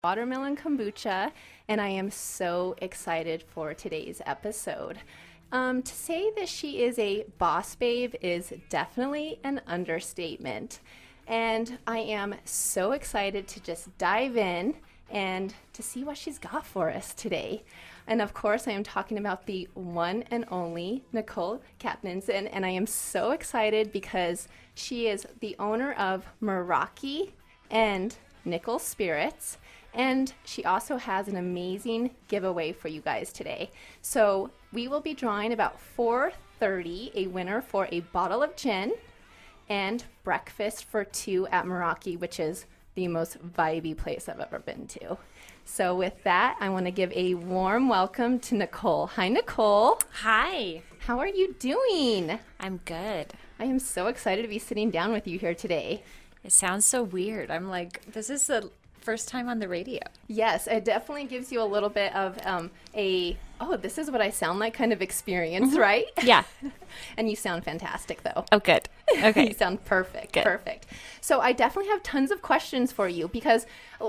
Watermelon kombucha, and I am so excited for today's episode. To say that she is a boss babe is definitely an understatement. And I am so excited to just dive in and to see what she's got for us today. And of course, I am talking about the one and only Nicole KKskin, and I am so excited because she is the owner of Meraki and Nickel Spirits. And she also has an amazing giveaway for you guys today. So we will be drawing about 4:30 a winner for a bottle of gin and breakfast for two at Meraki, which is the most vibey place I've ever been to. So with that, I want to give a warm welcome to Nicole. Hi, Nicole. Hi. How are you doing? I'm good. I am so excited to be sitting down with you here today. It sounds so weird. I'm like, this is the first time on the radio. Yes, it definitely gives you a little bit of this is what I sound like kind of experience, right? Yeah. And you sound fantastic, though. Oh, good. Okay. You sound perfect. Good. Perfect. So I definitely have tons of questions for you because,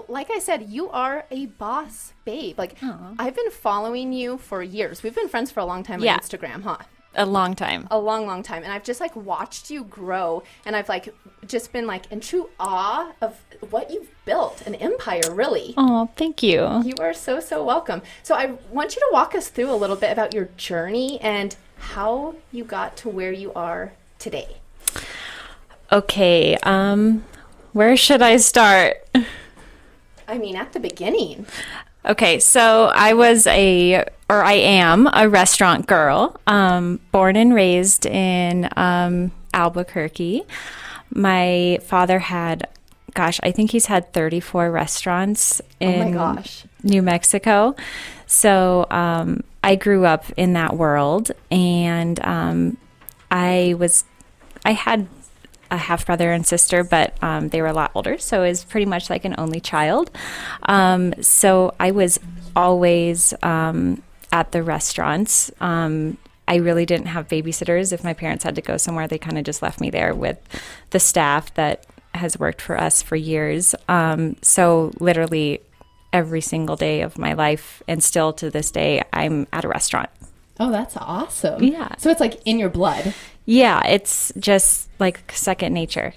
like I said, you are a boss babe. Like, Aww. I've been following you for years. We've been friends for a long time Yeah. on Instagram, huh? A long time. A long, long time. And I've just like watched you grow, and I've like just been like in true awe of what you've built, an empire, really. Oh, thank you. You are so, so welcome. So I want you to walk us through a little bit about your journey and how you got to where you are today. Okay. Where should I start? I mean, at the beginning. Okay, so I am a restaurant girl, born and raised in Albuquerque. My father had, I think he's had 34 restaurants in New Mexico. So I grew up in that world, and I had a half brother and sister, but they were a lot older, so it was pretty much like an only child. So I was always at the restaurants. I really didn't have babysitters. If my parents had to go somewhere, they kind of just left me there with the staff that has worked for us for years. So literally every single day of my life, and still to this day, I'm at a restaurant. Oh, that's awesome. Yeah. So it's like in your blood. Yeah, it's just like second nature.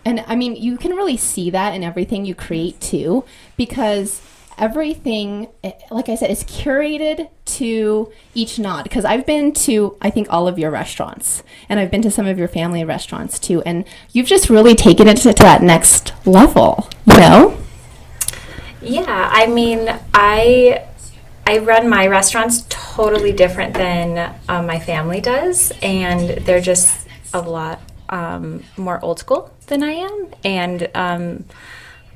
And I mean, you can really see that in everything you create too, because everything, like I said, is curated to each nod. Because I've been to, I think, all of your restaurants, and I've been to some of your family restaurants too, and you've just really taken it to that next level, you know? Yeah, I mean, I run my restaurants totally different than my family does, and they're just a lot more old school than I am, and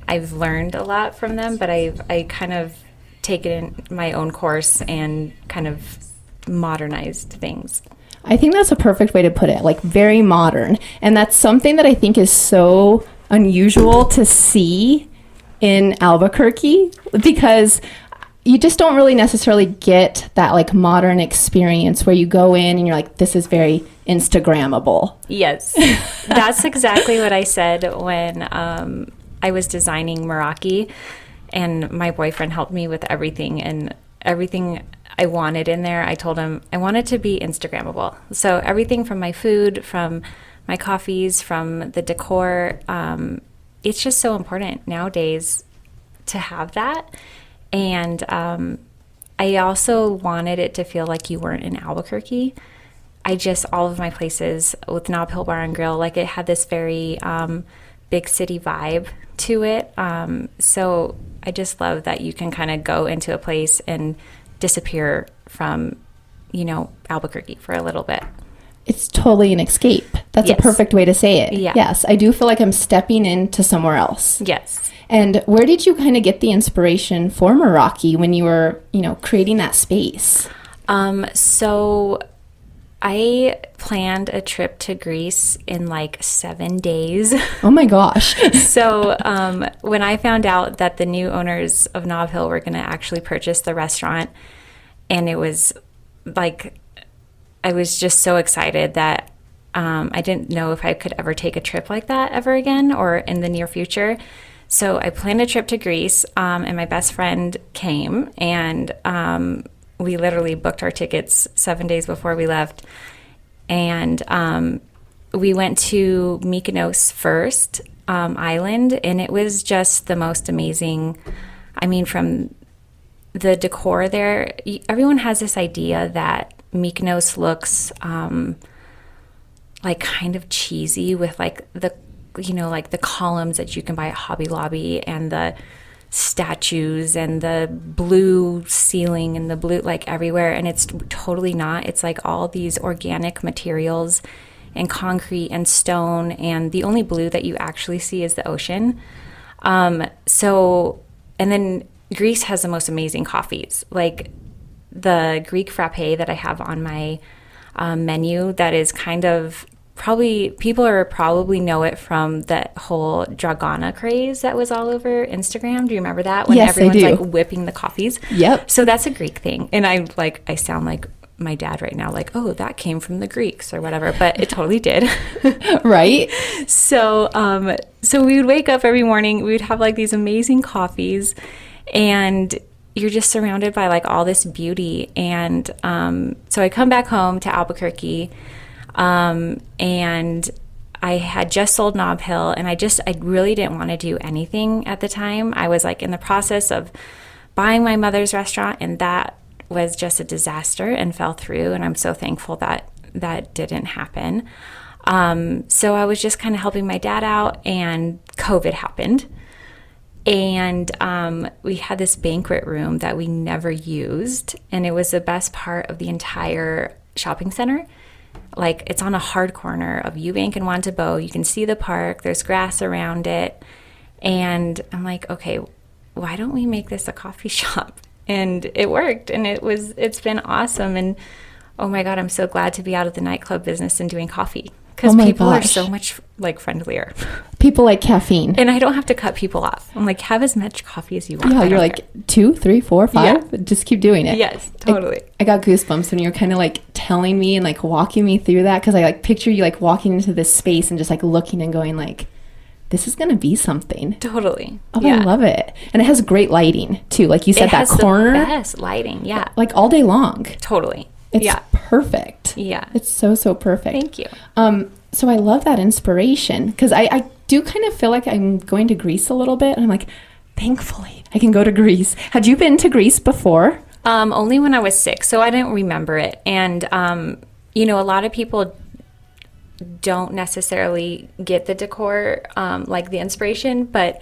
I've learned a lot from them, but I kind of taken my own course and kind of modernized things. I think that's a perfect way to put it, like very modern, and that's something that I think is so unusual to see in Albuquerque, because you just don't really necessarily get that like modern experience where you go in and you're like, this is very Instagrammable. Yes, that's exactly what I said when I was designing Meraki, and my boyfriend helped me with everything, and everything I wanted in there, I told him I wanted to be Instagrammable. So everything from my food, from my coffees, from the decor, it's just so important nowadays to have that. And I also wanted it to feel like you weren't in Albuquerque. All of my places with Nob Hill Bar and Grill, like it had this very big city vibe to it. So I just love that you can kind of go into a place and disappear from, Albuquerque for a little bit. It's totally an escape. That's Yes. a perfect way to say it. Yeah. Yes, I do feel like I'm stepping into somewhere else. Yes. And where did you kind of get the inspiration for Meraki when you were, creating that space? So I planned a trip to Greece in like 7 days. Oh my gosh. So when I found out that the new owners of Nob Hill were going to actually purchase the restaurant, and it was like, I was just so excited that I didn't know if I could ever take a trip like that ever again or in the near future. So I planned a trip to Greece, and my best friend came, and we literally booked our tickets 7 days before we left. And we went to Mykonos first, island, and it was just the most amazing. I mean, from the decor there, everyone has this idea that Mykonos looks like kind of cheesy with like the, like the columns that you can buy at Hobby Lobby and the statues and the blue ceiling and the blue like everywhere. And it's totally not. It's like all these organic materials and concrete and stone, and the only blue that you actually see is the ocean. And then Greece has the most amazing coffees, like the Greek frappe that I have on my menu. That is kind of people probably know it from that whole Dragana craze that was all over Instagram. Do you remember that? When Yes, everyone's I do. like whipping the coffees. Yep. So that's a Greek thing. And I sound like my dad right now, like, oh, that came from the Greeks or whatever, but it totally did. Right? So we would wake up every morning, we would have like these amazing coffees, and you're just surrounded by like all this beauty. And so I come back home to Albuquerque, and I had just sold Nob Hill, and I really didn't want to do anything at the time. I was like in the process of buying my mother's restaurant, and that was just a disaster and fell through. And I'm so thankful that that didn't happen. So I was just kind of helping my dad out, and COVID happened. And we had this banquet room that we never used, and it was the best part of the entire shopping center. Like, it's on a hard corner of Eubank and Wantabo. You can see the park. There's grass around it. And I'm like, okay, why don't we make this a coffee shop? And it worked, and it's been awesome. And oh my God, I'm so glad to be out of the nightclub business and doing coffee, because people are so much like friendlier. People like caffeine. And I don't have to cut people off. I'm like, have as much coffee as you want. Yeah, you're like 2, 3, 4, 5. Yeah. Just keep doing it. Yes, totally. I got goosebumps when you're kind of like telling me and like walking me through that, because I like picture you like walking into this space and just like looking and going like, this is going to be something. Totally. Oh, yeah. I love it. And it has great lighting too. Like you said, that corner. The best lighting. Yeah. Like all day long. Totally. It's perfect. Yeah. It's so perfect. Thank you. So I love that inspiration, because I do kind of feel like I'm going to Greece a little bit. And I'm like, thankfully I can go to Greece. Had you been to Greece before? Only when I was 6, so I didn't remember it. And, a lot of people don't necessarily get the decor, like the inspiration, but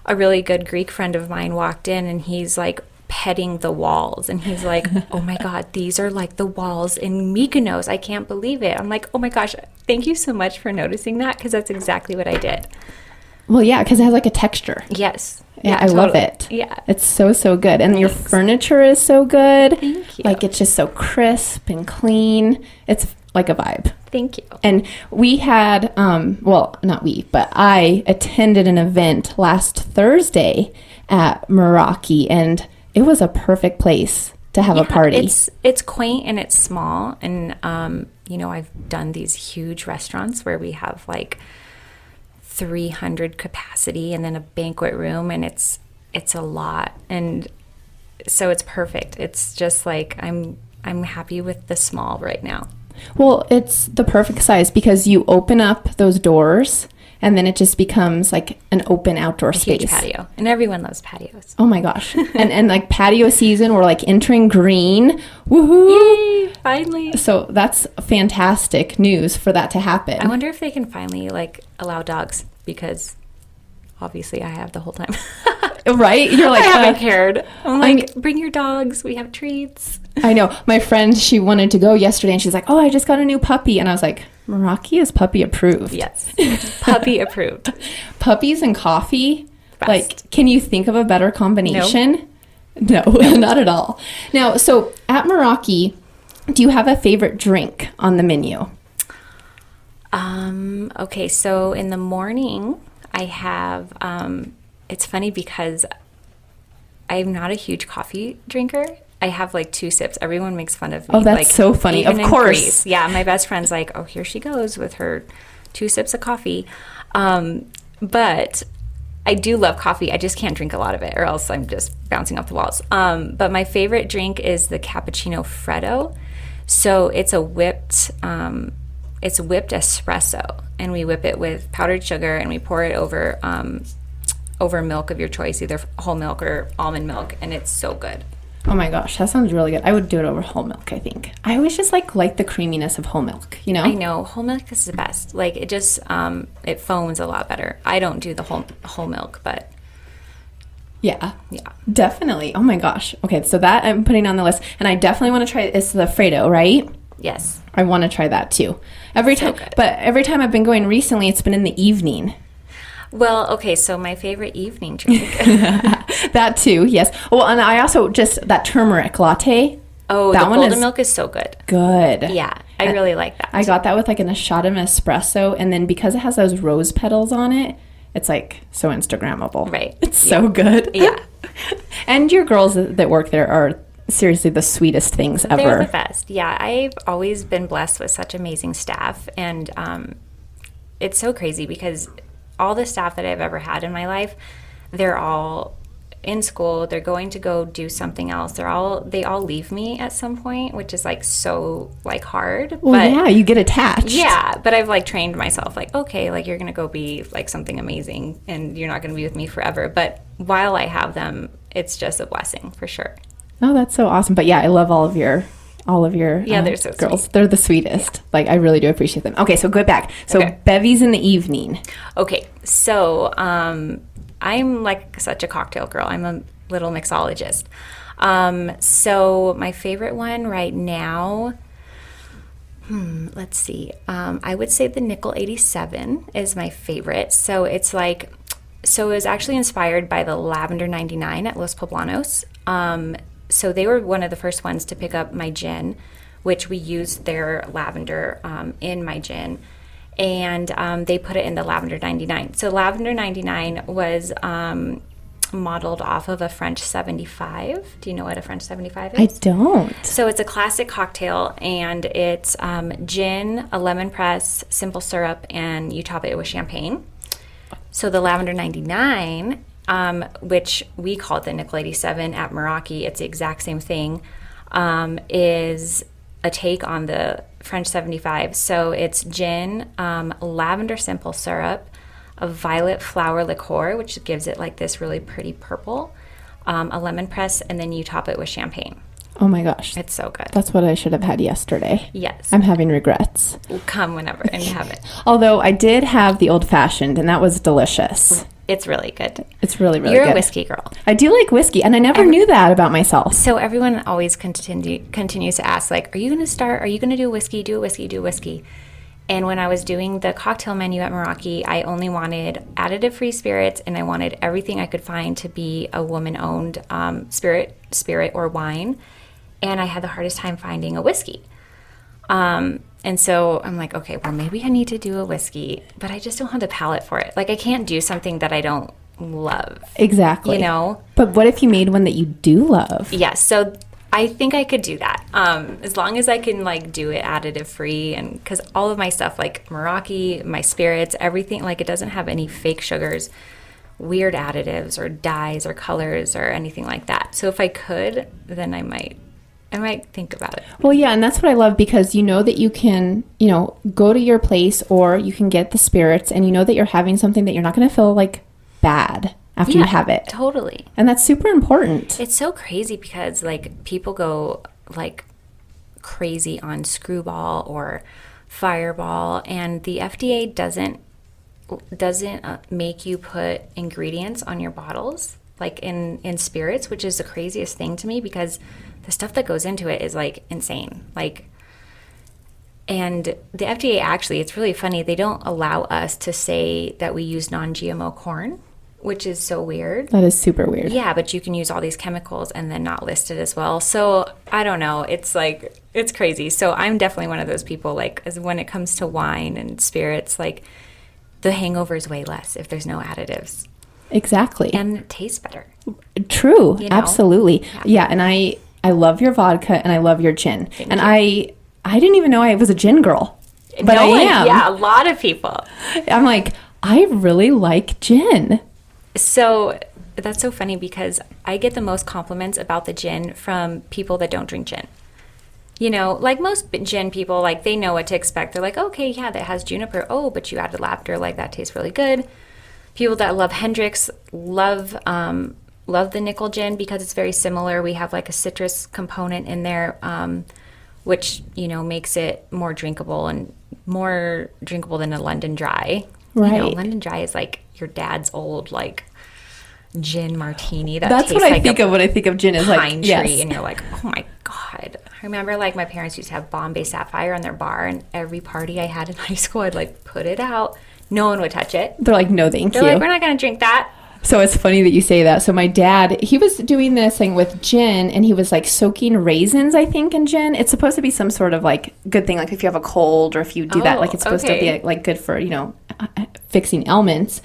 a really good Greek friend of mine walked in, and he's like petting the walls, and he's like, oh my God, these are like the walls in Mykonos. I can't believe it. I'm like, oh my gosh, thank you so much for noticing that, because that's exactly what I did. Well, yeah, because it has like a texture. Yes. Yeah, I love it. Yeah. It's so good. And your furniture is so good. Thank you. Like, it's just so crisp and clean. It's like a vibe. Thank you. And we had, well, not we, but I attended an event last Thursday at Meraki, and it was a perfect place to have a party. It's quaint and it's small. And, I've done these huge restaurants where we have like 300 capacity and then a banquet room, and it's a lot. And so it's perfect. It's just like, I'm happy with the small right now. Well, it's the perfect size, because you open up those doors and then it just becomes like an open outdoor space. Huge patio. And everyone loves patios. Oh my gosh. and like patio season, we're like entering green. Woohoo! Yay, finally. So that's fantastic news for that to happen. I wonder if they can finally like allow dogs, because obviously I have the whole time. Right? You're like, I haven't cared. I'm like, bring your dogs. We have treats. I know. My friend, she wanted to go yesterday, and she's like, oh, I just got a new puppy. And I was like, Meraki is puppy approved. Yes. Puppy approved. Puppies and coffee. Best. Like, can you think of a better combination? No, not at all. Now, so at Meraki, do you have a favorite drink on the menu? Okay, so in the morning, I have, it's funny because I'm not a huge coffee drinker. I have like 2 sips. Everyone makes fun of me. Oh, that's like, so funny. Of course. Greece. Yeah, my best friend's like, oh, here she goes with her 2 sips of coffee. But I do love coffee. I just can't drink a lot of it, or else I'm just bouncing off the walls. But my favorite drink is the cappuccino freddo. So it's a whipped espresso, and we whip it with powdered sugar, and we pour it over milk of your choice, either whole milk or almond milk, and it's so good. Oh my gosh, that sounds really good. I would do it over whole milk, I think. I always just like the creaminess of whole milk, you know? I know, whole milk is the best. Like, it just it foams a lot better. I don't do the whole milk, but yeah, yeah, definitely. Oh my gosh. Okay, so that I'm putting on the list, and I definitely want to try. It's the Fredo, right? Yes, I want to try that too. Every time I've been going recently, it's been in the evening. Well, okay, so my favorite evening drink. That too, yes. Well, and I also just that turmeric latte. Oh, that the one golden milk is so good. Good. Yeah, I really like that. I got that with like a shot of espresso, and then because it has those rose petals on it, it's like so Instagrammable. Right. It's so good. Yeah. And your girls that work there are seriously the sweetest things ever. They're the best. Yeah, I've always been blessed with such amazing staff, and it's so crazy because all the staff that I've ever had in my life, they're all in school, they're going to go do something else. They all leave me at some point, which is like so like hard. Well, but yeah, you get attached. yeah, but I've like trained myself like, okay, like you're gonna go be like something amazing and you're not gonna be with me forever. But while I have them, it's just a blessing for sure. Oh, that's so awesome. But yeah, I love all of your Yeah, they're so girls. sweet. They're the sweetest. Like, I really do appreciate them. Okay, so go back. So Okay. bevies in the evening. Okay, so I'm like such a cocktail girl. I'm a little mixologist. So my favorite one right now, let's see. I would say the Nickel 87 is my favorite. So it was actually inspired by the Lavender 99 at Los Poblanos. So they were one of the first ones to pick up my gin, which we used their lavender in my gin. And they put it in the Lavender 99. So Lavender 99 was modeled off of a French 75. Do you know what a French 75 is? I don't. So it's a classic cocktail, and it's gin, a lemon press, simple syrup, and you top it with champagne. So the Lavender 99, which we call it the Nickel 87 at Meraki, it's the exact same thing, is a take on the French 75. So it's gin, lavender simple syrup, a violet flower liqueur, which gives it like this really pretty purple, a lemon press, and then you top it with champagne. Oh my gosh. It's so good. That's what I should have had yesterday. Yes. I'm having regrets. Come whenever and have it. Although I did have the old fashioned, and that was delicious. It's really good. It's really, really You're good. a whiskey girl. I do like whiskey, and I never knew that about myself. So everyone always continues to ask, like, are you going to do whiskey? Do a whiskey, do a whiskey. And when I was doing the cocktail menu at Meraki, I only wanted additive-free spirits, and I wanted everything I could find to be a woman-owned spirit or wine. And I had the hardest time finding a whiskey. And so I'm like, okay, well, maybe I need to do a whiskey, but I just don't have the palate for it. Like, I can't do something that I don't love. Exactly. You know? But what if you made one that you do love? Yes. So I think I could do that. As long as I can, like, do it additive free. And because all of my stuff, like Meraki, my spirits, everything, like, it doesn't have any fake sugars, weird additives or dyes or colors or anything like that. So if I could, then I might think about it. Well, yeah, and that's what I love, because you know that you can, go to your place, or you can get the spirits, and you know that you're having something that you're not going to feel like bad after you have it. Totally. And that's super important. It's so crazy because, like, people go, like, crazy on Screwball or Fireball, and the FDA doesn't make you put ingredients on your bottles, like in spirits, which is the craziest thing to me, because the stuff that goes into it is like insane. Like, and the FDA actually, it's really funny, they don't allow us to say that we use non-GMO corn, which is so weird. That is super weird. Yeah, but you can use all these chemicals and then not list it as well. So I don't know. It's like, it's crazy. So I'm definitely one of those people, like, as when it comes to wine and spirits, like, the hangover is way less if there's no additives. Exactly. And it tastes better. True. You know? Absolutely. Yeah, and I love your vodka, and I love your gin. Thank and you. I didn't even know I was a gin girl. But I am. Yeah, a lot of people. I'm like, I really like gin. So that's so funny because I get the most compliments about the gin from people that don't drink gin. You know, like most gin people, like they know what to expect. They're like, okay, yeah, that has juniper. Oh, but you added lavender. Like that tastes really good. People that love Hendrix love the nickel gin because it's very similar. We have like a citrus component in there, which, you know, makes it more drinkable than a London Dry. Right. You know, London Dry is like your dad's old like gin martini. That's what I think of when I think of gin is like pine tree, and you're like, oh my god. I remember like my parents used to have Bombay Sapphire on their bar, and every party I had in high school, I'd like put it out. No one would touch it. They're like, no, thank you. They're like, we're not gonna drink that. So it's funny that you say that. So my dad, he was doing this thing with gin, and he was like soaking raisins, I think, in gin. It's supposed to be some sort of like good thing, like if you have a cold or if you do that, like it's supposed to be like good for, you know, fixing ailments.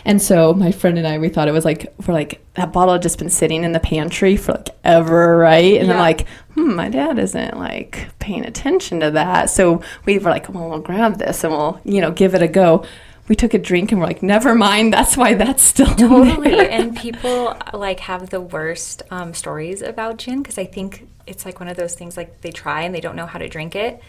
And so my friend and I, we thought it was like, for like, that bottle had just been sitting in the pantry for like ever, right? And I'm like, my dad isn't like paying attention to that. So we were like, well, we'll grab this and we'll, you know, give it a go. We took a drink and we're like, never mind. That's why that's still totally. there. And people like have the worst stories about gin because I think it's like one of those things like they try and they don't know how to drink it,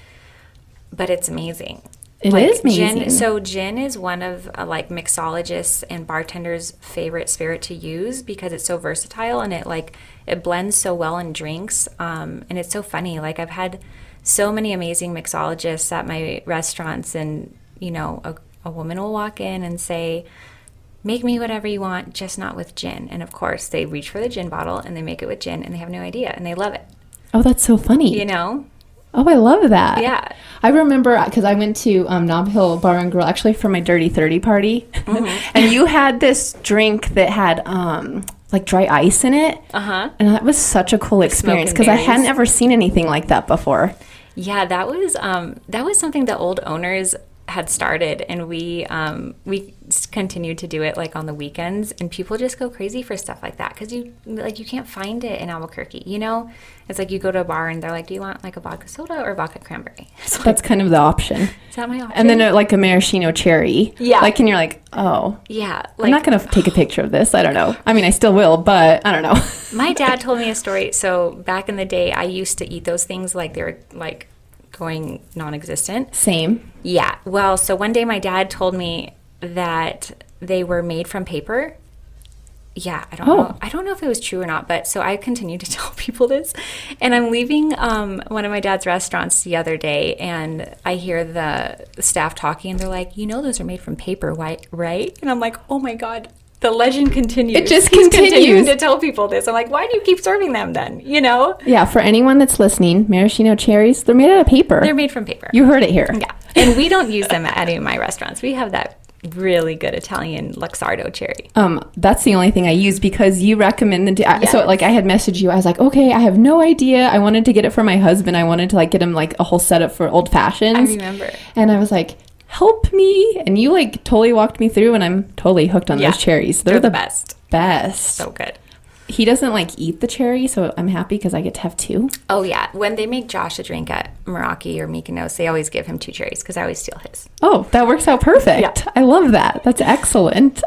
but it's amazing. It like is amazing. Gin is one of like mixologists and bartenders' favorite spirit to use because it's so versatile and it blends so well in drinks. And it's so funny. Like I've had so many amazing mixologists at my restaurants, and you know, a woman will walk in and say, make me whatever you want, just not with gin. And of course they reach for the gin bottle and they make it with gin and they have no idea and they love it. Oh, that's so funny. You know? Oh, I love that. Yeah. I remember because I went to Nob Hill Bar and Grill actually for my Dirty 30 party. And you had this drink that had like dry ice in it. Uh-huh. And that was such a cool experience because I hadn't ever seen anything like that before. Yeah, that was something that old owners had started, and we continued to do it like on the weekends, and people just go crazy for stuff like that because you can't find it in Albuquerque. You know, it's like you go to a bar and they're like, do you want like a vodka soda or vodka cranberry? So that's kind of the option. Is that my option? And then like a maraschino cherry. Yeah. Like, and you're like, oh. Yeah. Like, I'm not going to take a picture of this. I don't know. I mean, I still will, but I don't know. My dad told me a story. So back in the day, I used to eat those things like they were like going non-existent. Same. Yeah. Well, so one day my dad told me that they were made from paper. Yeah, I don't know. I don't know if it was true or not, but so I continued to tell people this. And I'm leaving one of my dad's restaurants the other day, and I hear the staff talking, and they're like, you know, those are made from paper, right? And I'm like, oh my God. The legend continues. It just He's continues. continuing to tell people this. I'm like, why do you keep serving them then? You know? Yeah, for anyone that's listening, maraschino cherries, they're made out of paper. They're made from paper. You heard it here. Yeah. And we don't use them at any of my restaurants. We have that really good Italian Luxardo cherry. That's the only thing I use because you recommended. Yes. So like I had messaged you. I was like, okay, I have no idea. I wanted to get it for my husband. I wanted to like get him like a whole setup for old fashions. I remember. And I was like, help me. And you like totally walked me through, and I'm totally hooked on those cherries. They're the best. Best. So good. He doesn't like eat the cherry, so I'm happy because I get to have two. Oh yeah, when they make Josh a drink at Meraki or Mykonos, they always give him 2 cherries because I always steal his. Oh, that works out perfect. Yeah. I love that. That's excellent.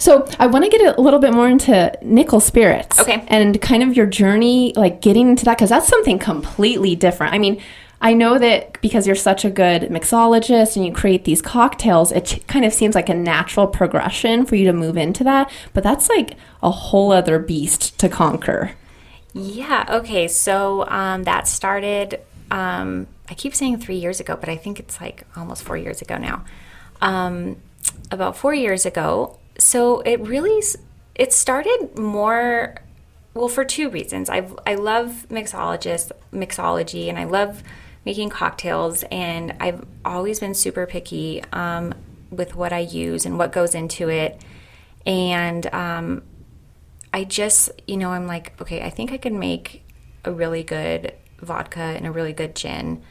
So I want to get a little bit more into nickel spirits. Okay. And kind of your journey, like getting into that, because that's something completely different. I mean, I know that because you're such a good mixologist and you create these cocktails, it kind of seems like a natural progression for you to move into that. But that's like a whole other beast to conquer. Yeah. Okay. So that started, I keep saying 3 years ago, but I think it's like almost 4 years ago now. About 4 years ago. So it started more, well, for 2 reasons. I love mixology, and I love making cocktails, and I've always been super picky with what I use and what goes into it. And I just, I'm like, okay, I think I can make a really good vodka and a really good gin,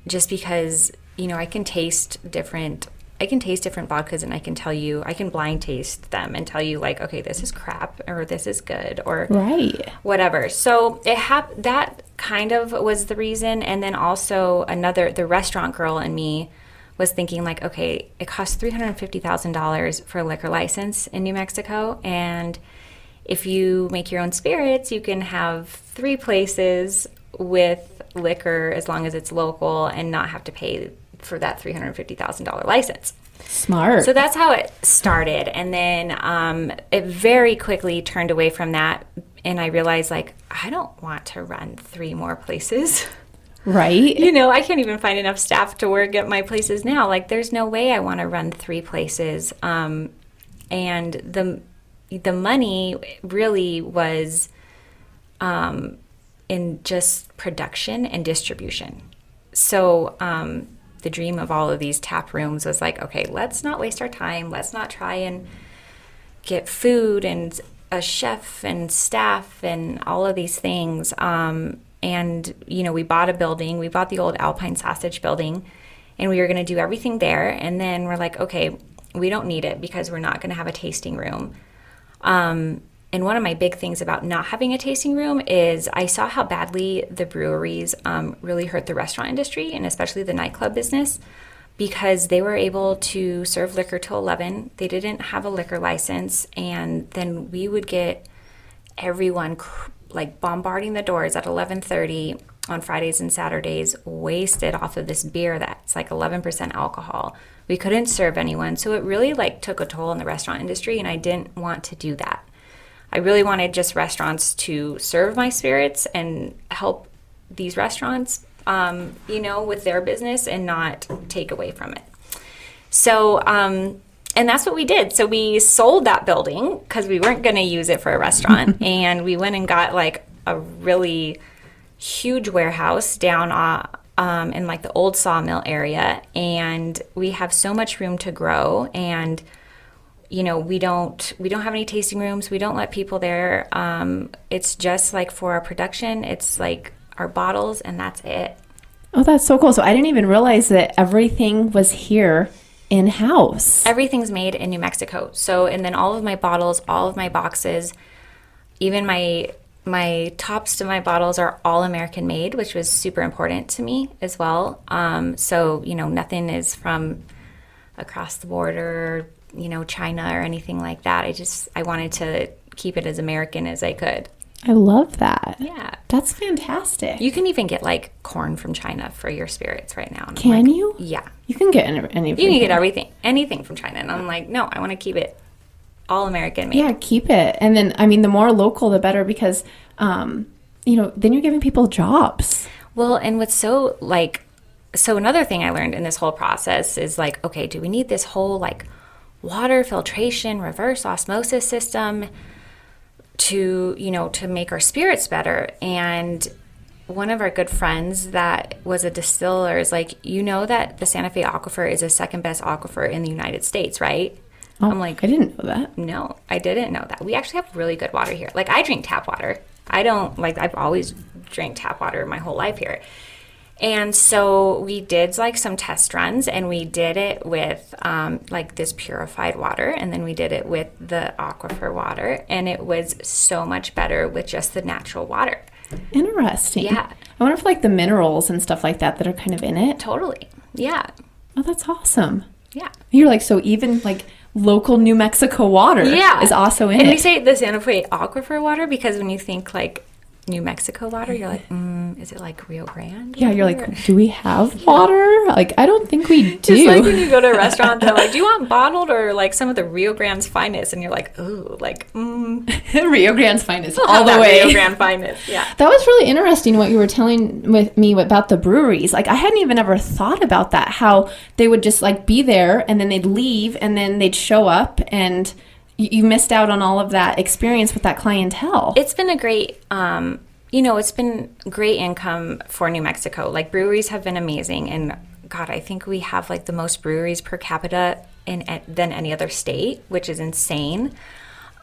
just because, I can taste different vodkas, and I can tell you, I can blind taste them and tell you like, okay, this is crap or this is good or right, whatever. So that kind of was the reason. And then also the restaurant girl in me was thinking like, okay, it costs $350,000 for a liquor license in New Mexico. And if you make your own spirits, you can have 3 places with liquor as long as it's local and not have to pay for that $350,000 license. Smart. So that's how it started. And then it very quickly turned away from that. And I realized, like, I don't want to run 3 more places. Right. You know, I can't even find enough staff to work at my places now. Like, there's no way I want to run 3 places. And the money really was in just production and distribution. So the dream of all of these tap rooms was like, okay, let's not waste our time. Let's not try and get food and a chef and staff and all of these things. And, you know, we bought a building. We bought the old Alpine Sausage building, and we were going to do everything there. And then we're like, okay, we don't need it because we're not going to have a tasting room. And one of my big things about not having a tasting room is I saw how badly the breweries really hurt the restaurant industry, and especially the nightclub business, because they were able to serve liquor till 11. They didn't have a liquor license, and then we would get everyone like bombarding the doors at 11:30 on Fridays and Saturdays, wasted off of this beer that's like 11% alcohol. We couldn't serve anyone, so it really like took a toll on the restaurant industry, and I didn't want to do that. I really wanted just restaurants to serve my spirits and help these restaurants, you know, with their business and not take away from it. So, and that's what we did. So we sold that building because we weren't going to use it for a restaurant. And we went and got like a really huge warehouse down in like the old sawmill area. And we have so much room to grow. And, you know, we don't have any tasting rooms. We don't let people there. It's just like for our production. It's like our bottles, and that's it. Oh, that's so cool. So I didn't even realize that everything was here in-house. Everything's made in New Mexico. So, and then all of my bottles, all of my boxes, even my tops to my bottles are all American made, which was super important to me as well. So, you know, nothing is from across the border, you know, China or anything like that. I wanted to keep it as American as I could. I love that. Yeah. That's fantastic. You can even get like corn from China for your spirits right now. Can you? Yeah. You can get anything. You can get anything from China. And I'm like, no, I want to keep it all American made. Yeah, keep it. And then, I mean, the more local, the better, because, you know, then you're giving people jobs. Well, and what's so another thing I learned in this whole process is like, okay, do we need this whole like water filtration, reverse osmosis system to, you know, to make our spirits better? And one of our good friends that was a distiller is like, you know that the Santa Fe aquifer is the second best aquifer in the United States, right? Oh, I'm like, I didn't know that. No, I didn't know that. We actually have really good water here. Like, I drink tap water. I've always drank tap water my whole life here. And so we did like some test runs, and we did it with like this purified water, and then we did it with the aquifer water, and it was so much better with just the natural water. Interesting. Yeah. I wonder if like the minerals and stuff like that are kind of in it. Totally. Yeah. Oh, that's awesome. Yeah. You're like, so even like local New Mexico water is also in it. And we say the Santa Fe aquifer water because when you think like New Mexico water, you're like, is it like Rio Grande? Yeah, you're like, do we have water? Like, I don't think we do. Just like when you go to a restaurant, they're like, do you want bottled or like some of the Rio Grande's finest? And you're like, ooh, like, Rio Grande's finest we'll all the way. Rio Grande finest, yeah. That was really interesting what you were telling with me about the breweries. Like, I hadn't even ever thought about that, how they would just like be there and then they'd leave and then they'd show up, and you missed out on all of that experience with that clientele. It's been a great, it's been great income for New Mexico. Like, breweries have been amazing. And God, I think we have like the most breweries per capita than any other state, which is insane.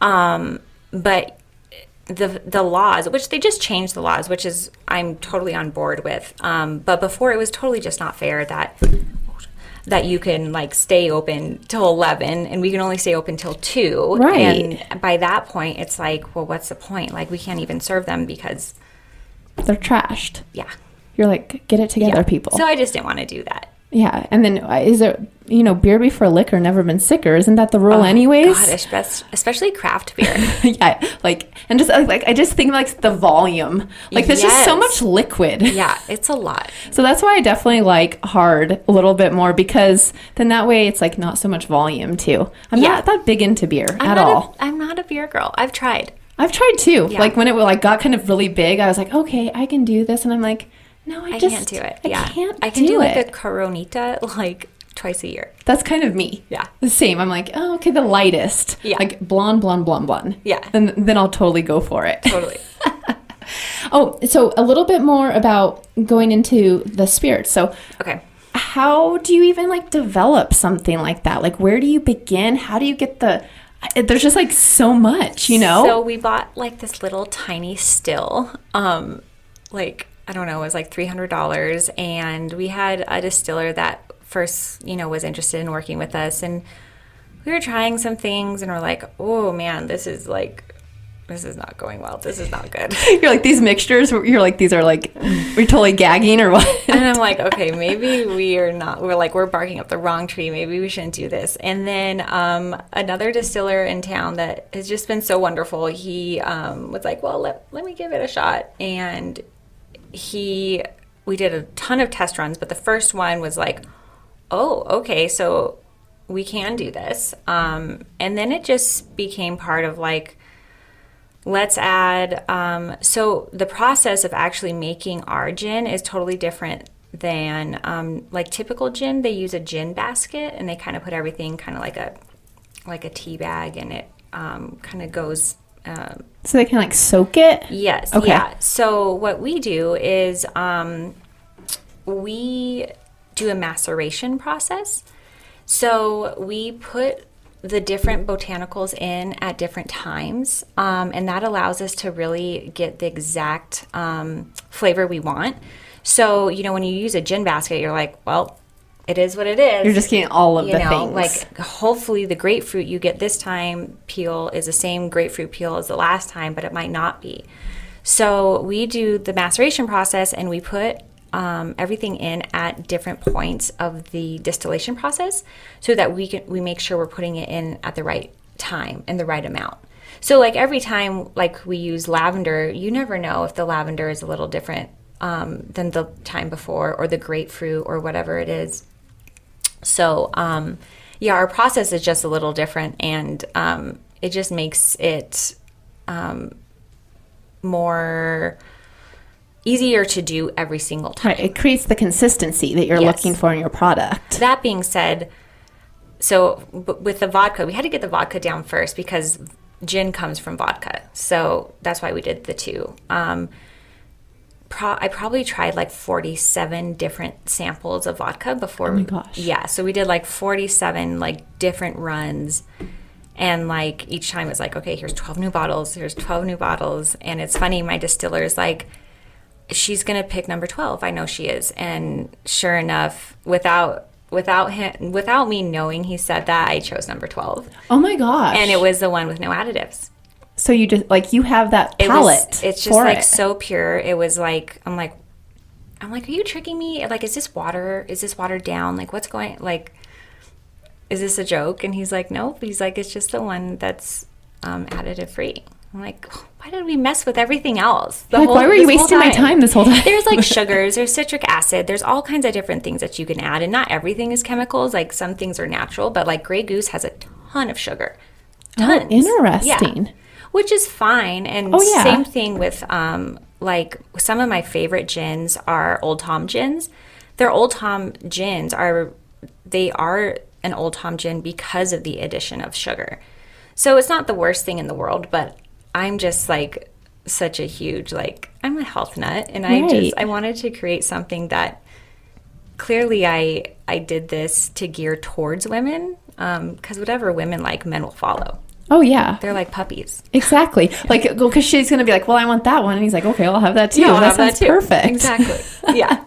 But the laws, which they just changed the laws, which is I'm totally on board with. But before, it was totally just not fair that you can like stay open till 11 and we can only stay open till 2. Right. And by that point, it's like, well, what's the point? Like, we can't even serve them because they're trashed. Yeah. You're like, get it together, people. So I just didn't want to do that. Yeah. And then is there, beer before liquor, never been sicker. Isn't that the rule anyways? God, especially craft beer. Yeah. And just I just think the volume, there's just so much liquid. Yeah. It's a lot. So that's why I definitely like hard a little bit more, because then that way it's not so much volume too. I'm not that big into beer at all. I'm not a beer girl. I've tried too. Yeah. When it got kind of really big, I was like, okay, I can do this. And I'm like, no, I can't do it. I can't I can do it. a Coronita twice a year. That's kind of me. Yeah. The same. I'm like, oh, okay, the lightest. Yeah. Blonde. Yeah. And then I'll totally go for it. Totally. Oh, so a little bit more about going into the spirits. So, okay. How do you even develop something like that? Where do you begin? How do you get there's just so much, So we bought this little tiny still, I don't know, it was $300, and we had a distiller that first, was interested in working with us, and we were trying some things, and we're like, oh man, this is not going well. This is not good. You're these mixtures, you're these are we're totally gagging or what? And I'm like, okay, maybe we are not, we're barking up the wrong tree. Maybe we shouldn't do this. And then another distiller in town that has just been so wonderful, he was like, well, let me give it a shot. And we did a ton of test runs, but the first one was oh, okay, so we can do this. And then it just became part of let's add, so the process of actually making our gin is totally different than typical gin. They use a gin basket, and they kind of put everything kind of like a tea bag, and it kind of goes. So they can soak it? Yes. Okay. Yeah. So what we do is we do a maceration process. So we put the different botanicals in at different times, and that allows us to really get the exact flavor we want. So, when you use a gin basket, you're like, well, it is what it is. You're just getting all of the things. Hopefully the grapefruit you get this time peel is the same grapefruit peel as the last time, but it might not be. So we do the maceration process, and we put everything in at different points of the distillation process, so that we make sure we're putting it in at the right time and the right amount. So every time we use lavender, you never know if the lavender is a little different than the time before, or the grapefruit, or whatever it is. So our process is just a little different, and it just makes it more easier to do every single time. Right. It creates the consistency that you're looking for in your product. That being said, so with the vodka, we had to get the vodka down first, because gin comes from vodka. So that's why we did the two. I probably tried 47 different samples of vodka before. Oh my gosh. Yeah. So we did 47 different runs. And each time it's okay, here's 12 new bottles. Here's 12 new bottles. And it's funny, my distiller is she's going to pick number 12. I know she is. And sure enough, without me knowing he said that, I chose number 12. Oh my gosh. And it was the one with no additives. So you just you have that palette. It's just so pure. It was I'm like, are you tricking me? Is this water? Is this watered down? What's going, is this a joke? And he's like, nope. He's like, it's just the one that's additive free. I'm like, why did we mess with everything else? Why were you wasting my time this whole time? There's sugars, there's citric acid, there's all kinds of different things that you can add, and not everything is chemicals. Some things are natural, but Grey Goose has a ton of sugar. Tons. Oh, interesting. Yeah. Which is fine. And same thing with some of my favorite gins are Old Tom gins. Their Old Tom gins are an Old Tom gin because of the addition of sugar. So it's not the worst thing in the world, but I'm just such a huge I'm a health nut, and I wanted to create something that clearly I did this to gear towards women, because whatever women like, men will follow. Oh, yeah. They're like puppies. Exactly. Because she's going to be like, well, I want that one. And he's like, okay, I'll have that too. Yeah, that sounds perfect. Exactly. Yeah.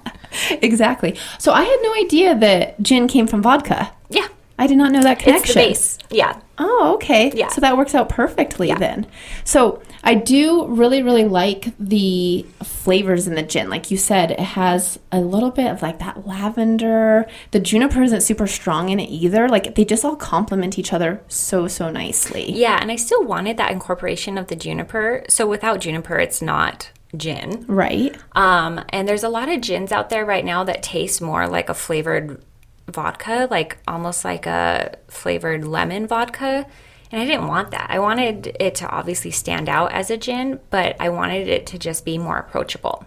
Exactly. So I had no idea that gin came from vodka. Yeah. I did not know that connection. It's the base. Yeah. Oh, okay. Yeah. So that works out perfectly then. So I do really, really like the flavors in the gin. Like you said, it has a little bit of like that lavender. The juniper isn't super strong in it either. Like they just all complement each other so, so nicely. Yeah, and I still wanted that incorporation of the juniper. So without juniper, it's not gin. Right. And there's a lot of gins out there right now that taste more like a flavored vodka, like almost like a flavored lemon vodka. And I didn't want that. I wanted it to obviously stand out as a gin, but I wanted it to just be more approachable.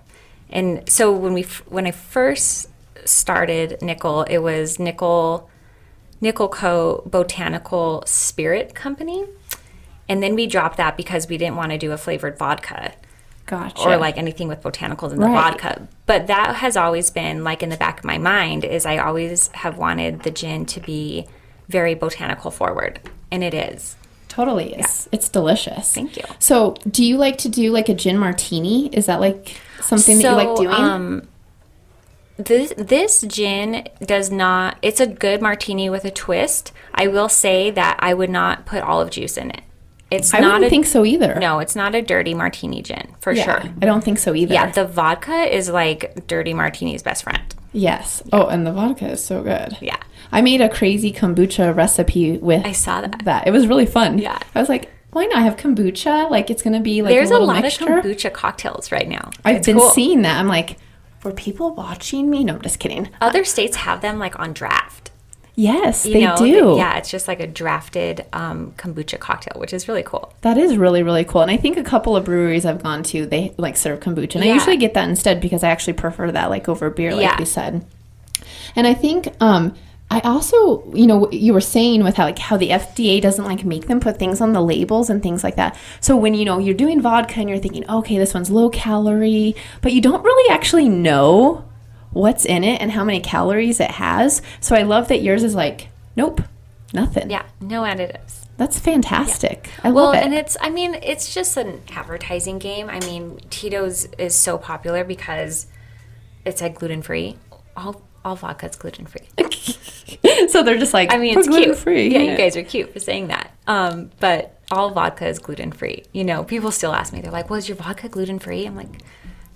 And so when I first started Nickel, it was Nickel Co. Botanical Spirit Company. And then we dropped that because we didn't want to do a flavored vodka. Gotcha. Or like anything with botanicals in the vodka. But that has always been like in the back of my mind is I always have wanted the gin to be very botanical forward. And it is. Totally is. Yeah. It's delicious. Thank you. So do you like to do like a gin martini? Is that like something that you like doing? This gin does not, it's a good martini with a twist. I will say that I would not put olive juice in it. I wouldn't think so either. No, it's not a dirty martini gin, for sure. I don't think so either. Yeah, the vodka is like dirty martini's best friend. Yes. Oh, and the vodka is so good. Yeah. I made a crazy kombucha recipe with I saw that. It was really fun. Yeah. I was like, why not have kombucha? Like, it's going to be like There's a little lot mixture. Of kombucha cocktails right now. I've been seeing that. I'm like, were people watching me? No, I'm just kidding. Other states have them like on draft. Yes, they do. Yeah, it's just like a drafted kombucha cocktail, which is really cool. That is really, really cool. And I think a couple of breweries I've gone to, they like serve kombucha. And I usually get that instead because I actually prefer that like over beer, like you said. And I think I also, you were saying with how the FDA doesn't like make them put things on the labels and things like that. So when, you're doing vodka and you're thinking, okay, this one's low calorie, but you don't really actually know what's in it and how many calories it has. So I love that yours is like, nope, nothing. Yeah, no additives. That's fantastic. Yeah. I love it. And it's just an advertising game. I mean, Tito's is so popular because it's like gluten-free. All vodka is gluten-free. So they're just like, it's gluten-free. Cute. Yeah, you guys are cute for saying that. But all vodka is gluten-free. People still ask me, they're like, well, is your vodka gluten-free? I'm like,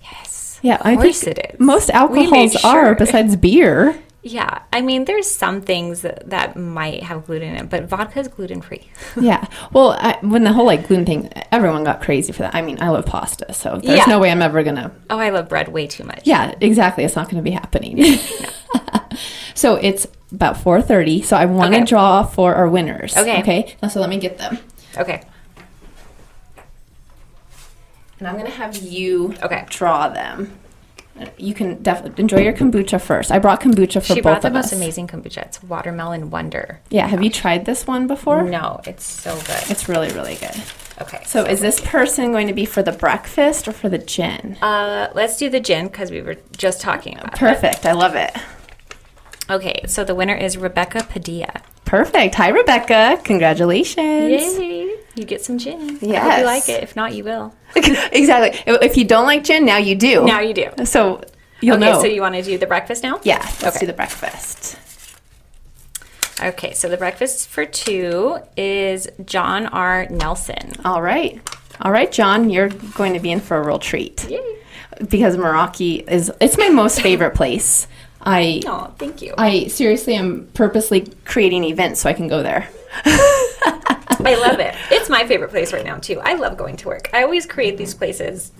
yes. Yeah, I think it is. Most alcohols are besides beer. Yeah, there's some things that might have gluten in it, but vodka is gluten-free. Yeah. Well, when the whole like gluten thing, everyone got crazy for that. I love pasta, so there's no way I'm ever going to. Oh, I love bread way too much. Yeah, exactly. It's not going to be happening. So it's about 4:30, so I want to draw for our winners. Okay. Now, so let me get them. Okay. And I'm going to have you draw them. You can definitely enjoy your kombucha first. I brought kombucha for both of us. She brought the most amazing kombucha. It's Watermelon Wonder. Yeah. Have you tried this one before? No. It's so good. It's really, really good. Okay. So is this person going to be for the breakfast or for the gin? Let's do the gin because we were just talking about it. Perfect. I love it. Okay. So the winner is Rebecca Padilla. Perfect. Hi, Rebecca. Congratulations. Yay. You get some gin. Yes. I hope you like it. If not, you will. Exactly. If you don't like gin, now you do. Now you do. So you'll know. Okay, so you want to do the breakfast now? Yeah, let's do the breakfast. Okay, so the breakfast for two is John R. Nelson. All right, John, you're going to be in for a real treat. Yay. Because Meraki it's my most favorite place. Oh, thank you. I seriously am purposely creating events so I can go there. I love it. It's my favorite place right now, too. I love going to work. I always create these places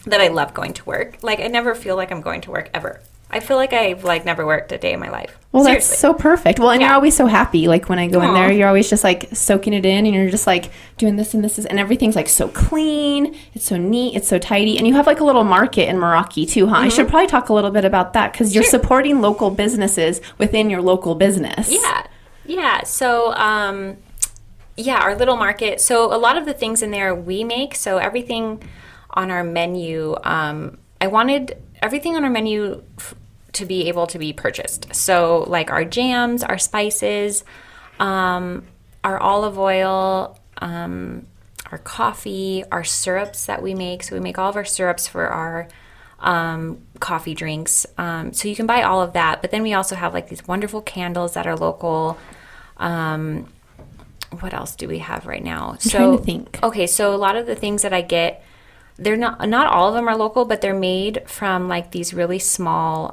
that I love going to work. Like, I never feel like I'm going to work, ever. I feel like I've, never worked a day in my life. Well, seriously. That's so perfect. Well, and you're always so happy. Like, when I go in there, you're always just, soaking it in, and you're just, doing this and this, and everything's, so clean. It's so neat. It's so tidy. And you have, a little market in Meraki, too, huh? Mm-hmm. I should probably talk a little bit about that, because you're supporting local businesses within your local business. Yeah. So, our little market. So, a lot of the things in there we make. So, everything on our menu, I wanted everything on our menu to be able to be purchased. So our jams, our spices, our olive oil, our coffee, our syrups that we make. So we make all of our syrups for our coffee drinks. So you can buy all of that. But then we also have these wonderful candles that are local. what else do we have right now? I'm trying to think. Okay, so a lot of the things that I get, they're not all of them are local, but they're made from like these really small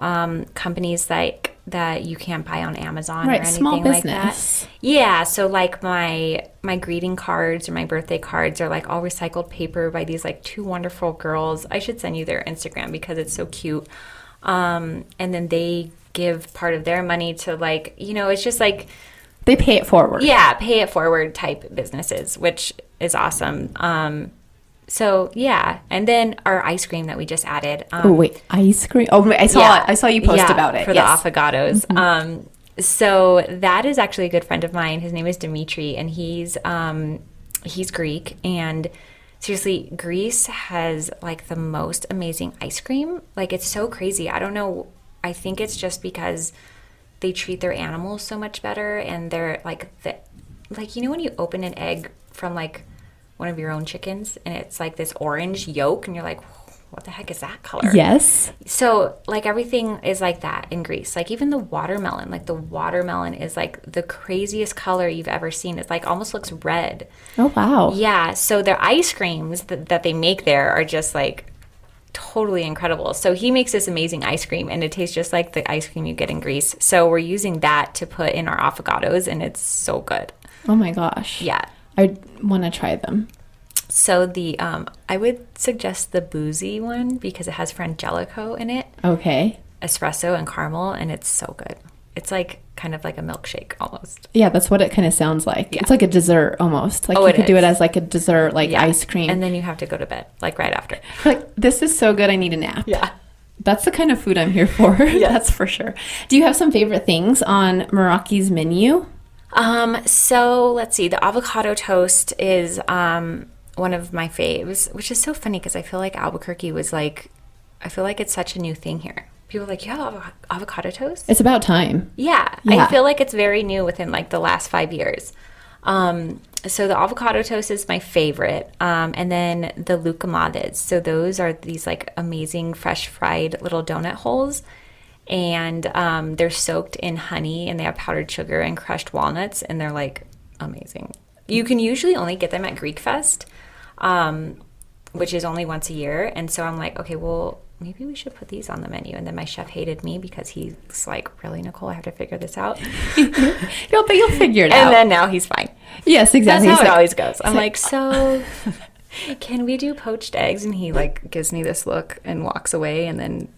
companies that you can't buy on Amazon or anything small like business. that. Yeah, so like my greeting cards or my birthday cards are like all recycled paper by these like two wonderful girls. I should send you their Instagram because it's so cute. And then they give part of their money to like, it's just like they pay it forward. Yeah, pay it forward type businesses, which is awesome. So yeah, and then our ice cream that we just added. Oh wait, ice cream! Oh, wait, I saw it. I saw you post about it for the affogatos. Mm-hmm. So that is actually a good friend of mine. His name is Dimitri, and he's Greek. And seriously, Greece has like the most amazing ice cream. Like it's so crazy. I don't know. I think it's just because they treat their animals so much better, and they're like when you open an egg from like one of your own chickens and it's like this orange yolk and you're like, what the heck is that color? Yes. So like everything is like that in Greece. Like even the watermelon is like the craziest color you've ever seen. It's like almost looks red. Oh, wow. Yeah. So their ice creams that they make there are just like totally incredible. So he makes this amazing ice cream and it tastes just like the ice cream you get in Greece. So we're using that to put in our affogatos and it's so good. Oh my gosh. Yeah. I want to try them. So I would suggest the boozy one because it has frangelico in it. Okay. Espresso and caramel, and it's so good. It's like kind of like a milkshake almost. Yeah, that's what it kind of sounds like. Yeah. It's like a dessert almost. Like you could do it as like a dessert, like ice cream. And then you have to go to bed, like right after. Like, this is so good, I need a nap. Yeah. That's the kind of food I'm here for. Yes. That's for sure. Do you have some favorite things on Meraki's menu? So let's see. The avocado toast is one of my faves, which is so funny because I feel like Albuquerque was like, I feel like it's such a new thing here. People are like, yeah, avocado toast? It's about time. Yeah. I feel like it's very new within like the last 5 years. So the avocado toast is my favorite. And then the lucamades. So those are these like amazing fresh fried little donut holes. And they're soaked in honey and they have powdered sugar and crushed walnuts. And they're like amazing. You can usually only get them at Greek Fest, which is only once a year. And so I'm like, okay, well, maybe we should put these on the menu. And then my chef hated me because he's like, really, Nicole, I have to figure this out. But you'll figure it out. And then now he's fine. Yes, exactly. That's how it always goes. I'm like, so can we do poached eggs? And he like gives me this look and walks away. And then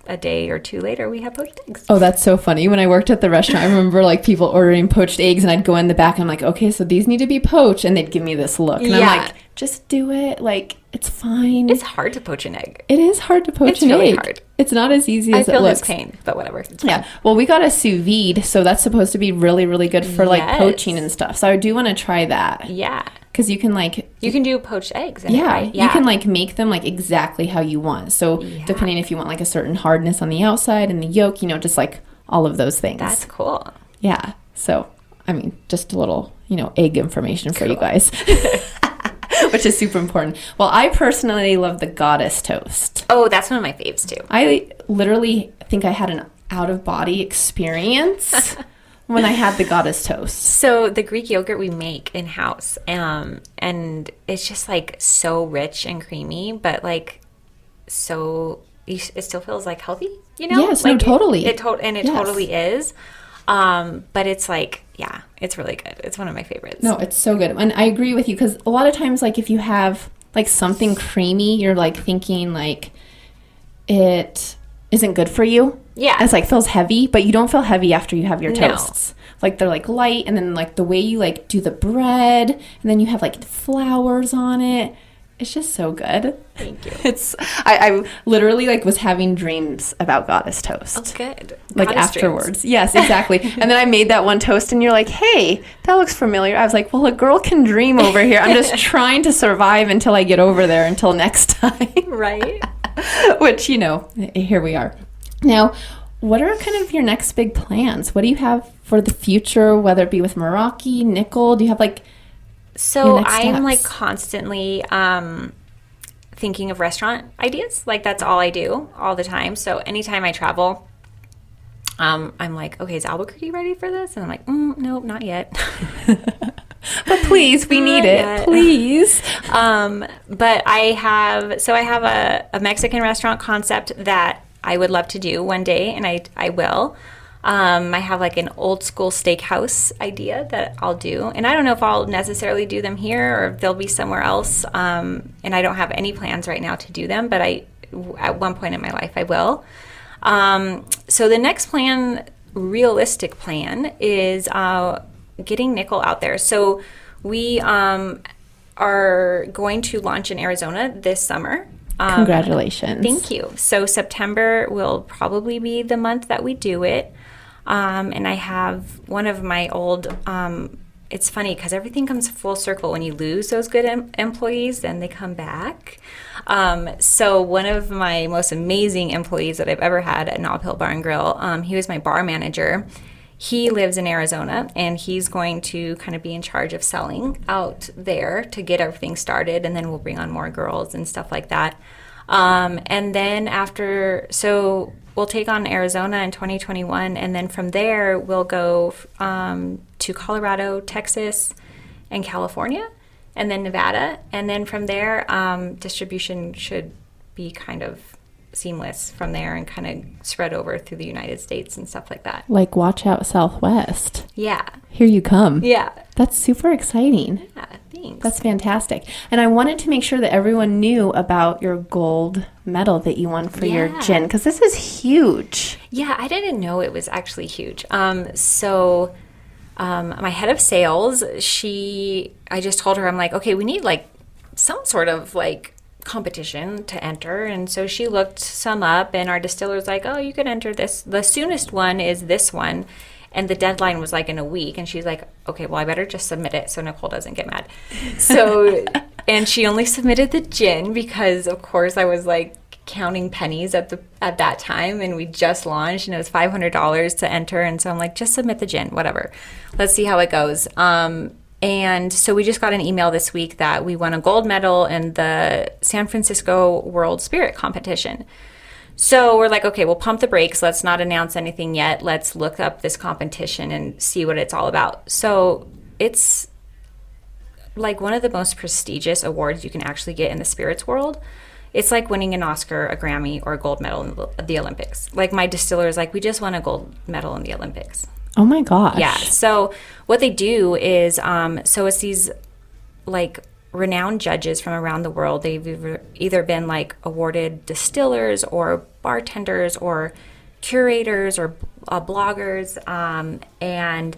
a day or two later, we have poached eggs. Oh, that's so funny. When I worked at the restaurant, I remember like people ordering poached eggs and I'd go in the back and I'm like, okay, so these need to be poached. And they'd give me this look. And I'm like, just do it. Like, it's fine. It's hard to poach an egg. It is hard to poach an egg. It's really hard. It's not as easy as it looks. I feel his pain, but whatever. Yeah. Well, we got a sous vide, so that's supposed to be really, really good for like poaching and stuff. So I do want to try that. Yeah. Because you can like... You can do poached eggs. Yeah. You can like make them like exactly how you want. So depending if you want like a certain hardness on the outside and the yolk, just like all of those things. That's cool. Yeah. So, I mean, just a little, egg information for you guys. Which is super important. Well, I personally love the goddess toast. Oh, that's one of my faves too. I literally think I had an out-of-body experience when I had the goddess toast. So the Greek yogurt we make in-house, and it's just like so rich and creamy, but like so it still feels like healthy, Yes, like no, totally. It totally is. But it's like, yeah, it's really good. It's one of my favorites. No, it's so good. And I agree with you because a lot of times, like if you have like something creamy, you're like thinking like it isn't good for you. Yeah. It's like feels heavy, but you don't feel heavy after you have your toasts. Like they're like light, and then like the way you like do the bread, and then you have like flowers on it. It's just so good. Thank you. I literally like was having dreams about goddess toast. Oh, good. Like goddess afterwards. Dreams. Yes, exactly. And then I made that one toast and you're like, hey, that looks familiar. I was like, well, a girl can dream over here. I'm just trying to survive until I get over there until next time. Right. Which, here we are. Now, what are kind of your next big plans? What do you have for the future, whether it be with Meraki, Nicole? Do you have like... So I'm like constantly thinking of restaurant ideas. Like that's all I do all the time. So anytime I travel, I'm like, okay, is Albuquerque ready for this? And I'm like, nope, not yet. But But please, we need it. Please. But I have a Mexican restaurant concept that I would love to do one day, and I will. I have like an old school steakhouse idea that I'll do. And I don't know if I'll necessarily do them here or if they'll be somewhere else. And I don't have any plans right now to do them, but at one point in my life, I will. So the next realistic plan is getting Nicole out there. So we are going to launch in Arizona this summer. Congratulations. Thank you. So September will probably be the month that we do it. And I have one of my old, it's funny because everything comes full circle. When you lose those good employees, then they come back. So one of my most amazing employees that I've ever had at Knob Hill Bar and Grill, he was my bar manager. He lives in Arizona, and he's going to kind of be in charge of selling out there to get everything started, and then we'll bring on more girls and stuff like that. And then we'll take on Arizona in 2021, and then from there we'll go to Colorado, Texas, and California, and then Nevada. And then from there, distribution should be kind of seamless from there and kind of spread over through the United States and stuff like that. Like, watch out Southwest. Yeah. Here you come. Yeah. That's super exciting. Yeah, thanks. That's fantastic. And I wanted to make sure that everyone knew about your gold medal that you won for your gin, because this is huge. Yeah, I didn't know it was actually huge. So my head of sales, I just told her, I'm like, okay, we need like some sort of like competition to enter. And so she looked some up, and our distiller's like, oh, you could enter this. The soonest one is this one. And the deadline was like in a week. And she's like, okay, well, I better just submit it so Nicole doesn't get mad. So, and she only submitted the gin because, of course, I was like counting pennies at that time. And we just launched, and it was $500 to enter. And so I'm like, just submit the gin, whatever. Let's see how it goes. And so we just got an email this week that we won a gold medal in the San Francisco World Spirit Competition. So we're like, okay, we'll pump the brakes. Let's not announce anything yet. Let's look up this competition and see what it's all about. So it's like one of the most prestigious awards you can actually get in the spirits world. It's like winning an Oscar, a Grammy, or a gold medal in the Olympics. Like my distiller is like, we just won a gold medal in the Olympics. Oh my gosh. Yeah. So what they do is, so it's these like renowned judges from around the world. They've either been like awarded distillers or bartenders or curators or bloggers. And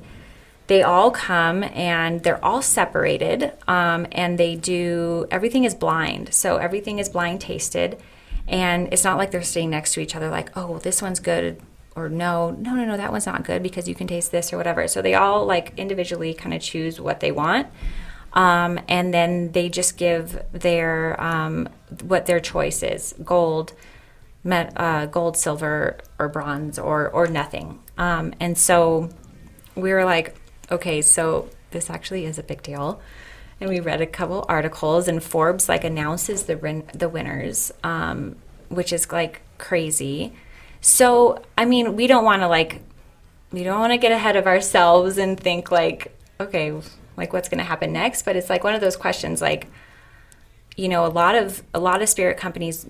they all come, and they're all separated. And they do, everything is blind. So everything is blind tasted. And it's not like they're sitting next to each other like, oh, this one's good. Or no, that one's not good because you can taste this or whatever. So they all like individually kind of choose what they want. And then they just give their, what their choice is, gold, silver, or bronze, or nothing. And so we were like, okay, so this actually is a big deal. And we read a couple articles, and Forbes like announces the winners, which is like crazy. So, I mean, we don't want to get ahead of ourselves and think like, okay, like what's going to happen next? But it's like one of those questions, like, you know, a lot of spirit companies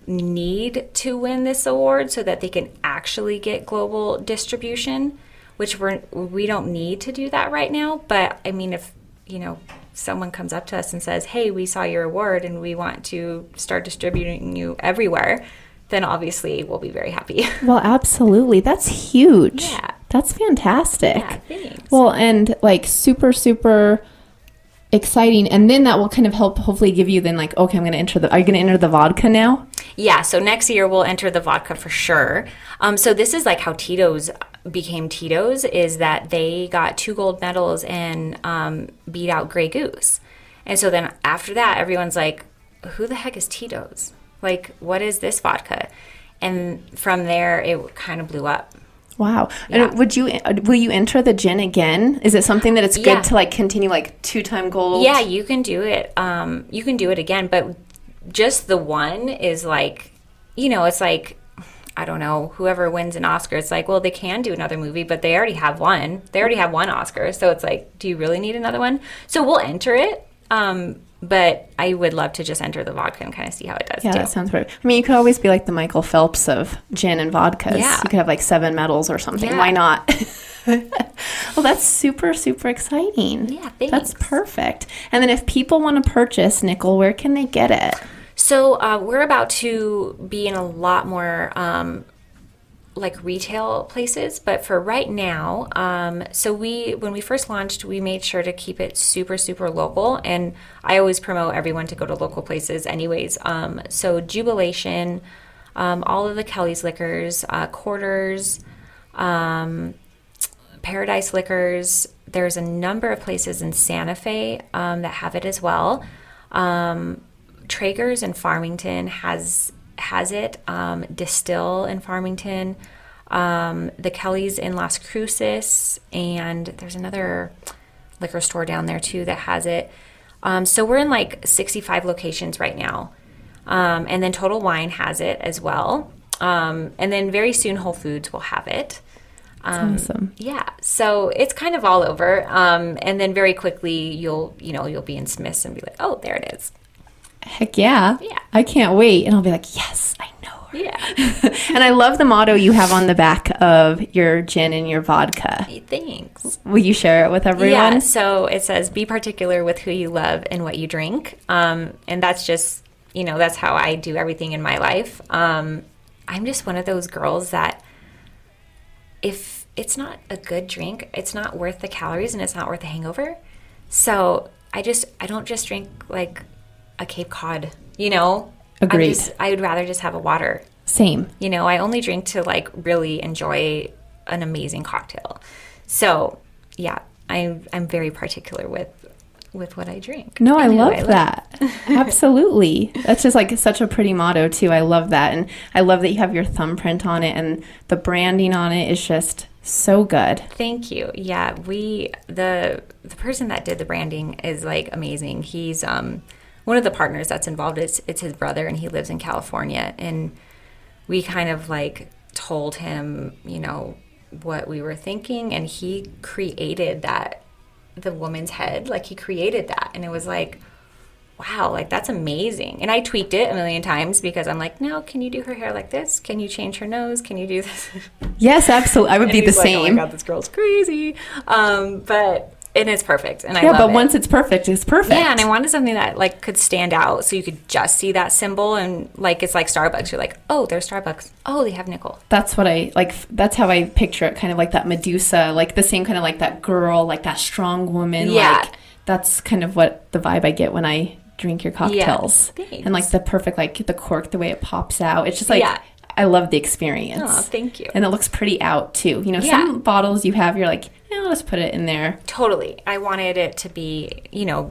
need to win this award so that they can actually get global distribution, which we don't need to do that right now. But I mean, if, you know, someone comes up to us and says, hey, we saw your award and we want to start distributing you everywhere, then obviously we'll be very happy. Well, absolutely. That's huge. Yeah. That's fantastic. Yeah, thanks. Well, and like super, super exciting. And then that will kind of help hopefully give you then like, okay, are you going to enter the vodka now? Yeah. So next year we'll enter the vodka for sure. So this is like how Tito's became Tito's, is that they got 2 gold medals and beat out Grey Goose. And so then after that, everyone's like, who the heck is Tito's? Like, what is this vodka? And from there, it kind of blew up. Wow. Yeah. And will you enter the gin again? Is it something that it's good to like continue like 2-time gold? Yeah, you can do it. You can do it again, but just the one is like, you know, it's like, I don't know, whoever wins an Oscar, it's like, well, they can do another movie, but they already have one. They already have one Oscar. So it's like, do you really need another one? So we'll enter it. But I would love to just enter the vodka and kind of see how it does, Yeah, too. that sounds great. I mean, you could always be like the Michael Phelps of gin and vodkas. Yeah. You could have like 7 medals or something. Yeah. Why not? Well, that's super, super exciting. Yeah, thanks. That's perfect. And then if people want to purchase Nicole, where can they get it? So we're about to be in a lot more like retail places, but for right now, so when we first launched, we made sure to keep it super, super local, and I always promote everyone to go to local places anyways. So Jubilation, all of the Kelly's Liquors, Quarters, Paradise Liquors, there's a number of places in Santa Fe that have it as well. Traeger's in Farmington has it. Distill in Farmington, the Kelly's in Las Cruces, and there's another liquor store down there too that has it. So we're in like 65 locations right now, and then Total Wine has it as well, and then very soon Whole Foods will have it. Awesome. Yeah, so it's kind of all over, and then very quickly you'll be in Smith's and be like, oh, there it is. Heck yeah. Yeah. I can't wait. And I'll be like, yes, I know her. Yeah. And I love the motto you have on the back of your gin and your vodka. Hey, thanks. Will you share it with everyone? Yeah, so it says, be particular with who you love and what you drink. And that's just, that's how I do everything in my life. I'm just one of those girls that if it's not a good drink, it's not worth the calories and it's not worth the hangover. So I don't just drink like a Cape Cod, Agreed. I would rather just have a water. Same. I only drink to like really enjoy an amazing cocktail. So yeah, I'm very particular with what I drink. No, I and who love that. Absolutely. That's just like such a pretty motto too. I love that. And I love that you have your thumbprint on it, and the branding on it is just so good. Thank you. Yeah, the person that did the branding is like amazing. He's one of the partners that's involved. It's his brother, and he lives in California, and we kind of like told him, what we were thinking, and he created that, the woman's head, like he created that, and it was like, wow, like that's amazing. And I tweaked it a million times because I'm like, no, can you do her hair like this? Can you change her nose? Can you do this? Yes, absolutely. I would be the same. Like, oh my God, this girl's crazy. And it's perfect, and I love but it. once it's perfect, it's perfect. Yeah, and I wanted something that like could stand out, so you could just see that symbol, and like it's like Starbucks. You're like, oh, there's Starbucks. Oh, they have Nicole. That's what I like. That's how I picture it, kind of like that Medusa, like the same kind of like that girl, like that strong woman. Yeah. Like, that's kind of what the vibe I get when I drink your cocktails. Yeah, thanks. And like the perfect, like the cork, the way it pops out. It's just like, Yeah. I love the experience. Oh, thank you. And it looks pretty out too. Yeah. Some bottles you have, you're like, I'll just put it in there. Totally. I wanted it to be,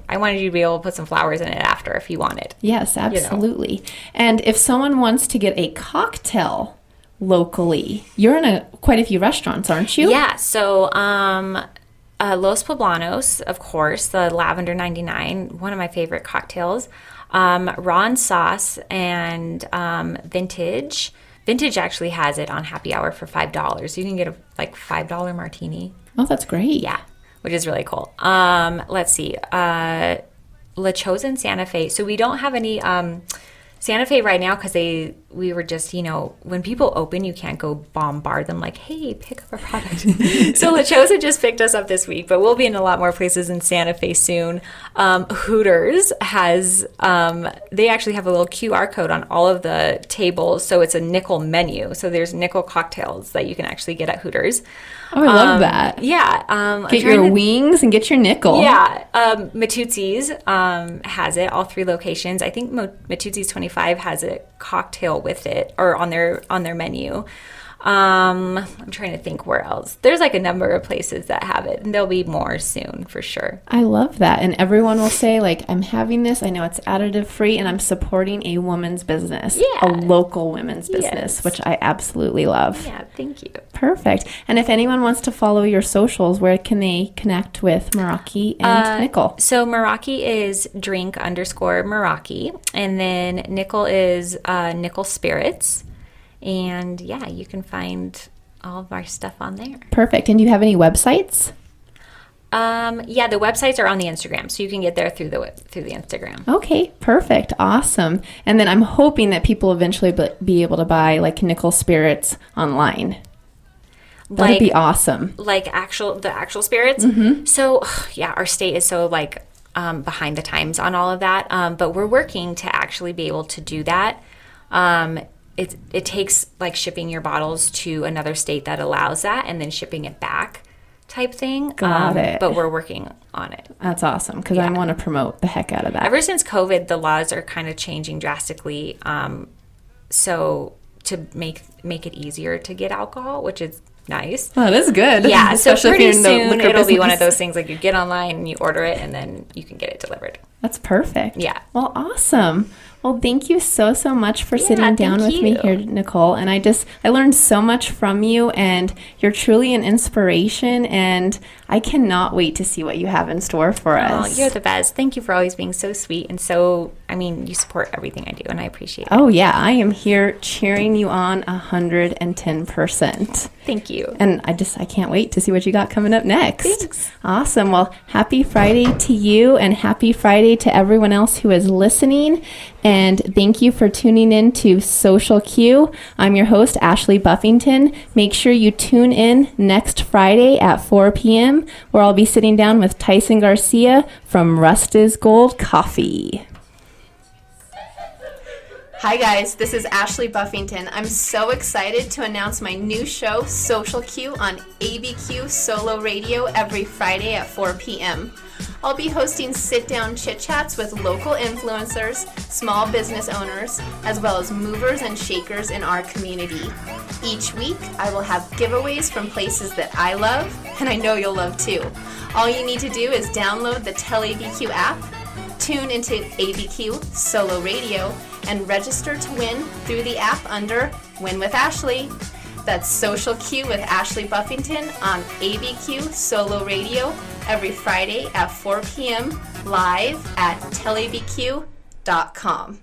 I wanted you to be able to put some flowers in it after if you wanted. Yes, absolutely. And if someone wants to get a cocktail locally, you're in quite a few restaurants, aren't you? Yeah. So, Los Poblanos, of course, the Lavender 99, one of my favorite cocktails. Ron Sauce and Vintage. Vintage actually has it on happy hour for $5. You can get a $5 martini. Oh, that's great. Yeah, which is really cool. Let's see. La Chosa and Santa Fe. So we don't have any Santa Fe right now because we were just, when people open, you can't go bombard them like, hey, pick up our product. So La Chosa just picked us up this week, but we'll be in a lot more places in Santa Fe soon. Hooters has, they actually have a little QR code on all of the tables. So it's a nickel menu. So there's nickel cocktails that you can actually get at Hooters. Oh, I love that. Yeah. Get your wings and get your nickel. Yeah. Matuzzi's has it, all 3 locations. I think Matuzzi's 25 has a cocktail with it, or on their menu. I'm trying to think where else. There's like a number of places that have it, and there'll be more soon for sure. I love that. And everyone will say, like, I'm having this. I know it's additive free, and I'm supporting a woman's business, a local women's business, which I absolutely love. Yeah, thank you. Perfect. And if anyone wants to follow your socials, where can they connect with Meraki and Nicole? So Meraki is drink_Meraki, and then Nicole is Nicole Spirits. And yeah, you can find all of our stuff on there. Perfect. And do you have any websites? Yeah, the websites are on the Instagram, so you can get there through the Instagram. Okay, perfect. Awesome. And then I'm hoping that people eventually be able to buy like Nicole Spirits online. That'd be awesome. Like the actual spirits. Mm-hmm. So yeah, our state is so like behind the times on all of that. But we're working to actually be able to do that. It takes like shipping your bottles to another state that allows that, and then shipping it back type thing. Got it. But we're working on it. That's awesome, because I want to promote the heck out of that. Ever since COVID, the laws are kind of changing drastically. So to make it easier to get alcohol, which is nice. Oh, that's good. Yeah, so pretty soon it'll be one of those things like you get online and you order it and then you can get it delivered. That's perfect. Yeah. Well, awesome. Well, thank you so much for sitting down with me here, Nicole. And I learned so much from you, and you're truly an inspiration, and I cannot wait to see what you have in store for us. Oh, you're the best. Thank you for always being so sweet and you support everything I do, and I appreciate it. Oh, yeah. I am here cheering you on 110%. Thank you. And I can't wait to see what you got coming up next. Thanks. Awesome. Well, happy Friday to you, and happy Friday to everyone else who is listening. And thank you for tuning in to Social Q. I'm your host, Ashley Buffington. Make sure you tune in next Friday at 4 p.m., where I'll be sitting down with Tyson Garcia from Rust is Gold Coffee. Hi guys, this is Ashley Buffington. I'm so excited to announce my new show, Social Q, on ABQ Solo Radio every Friday at 4 p.m. I'll be hosting sit-down chit-chats with local influencers, small business owners, as well as movers and shakers in our community. Each week, I will have giveaways from places that I love, and I know you'll love too. All you need to do is download the Tell ABQ app, tune into ABQ Solo Radio, and register to win through the app under Win with Ashley. That's Social Q with Ashley Buffington on ABQ Solo Radio every Friday at 4 p.m. live at tellabq.com.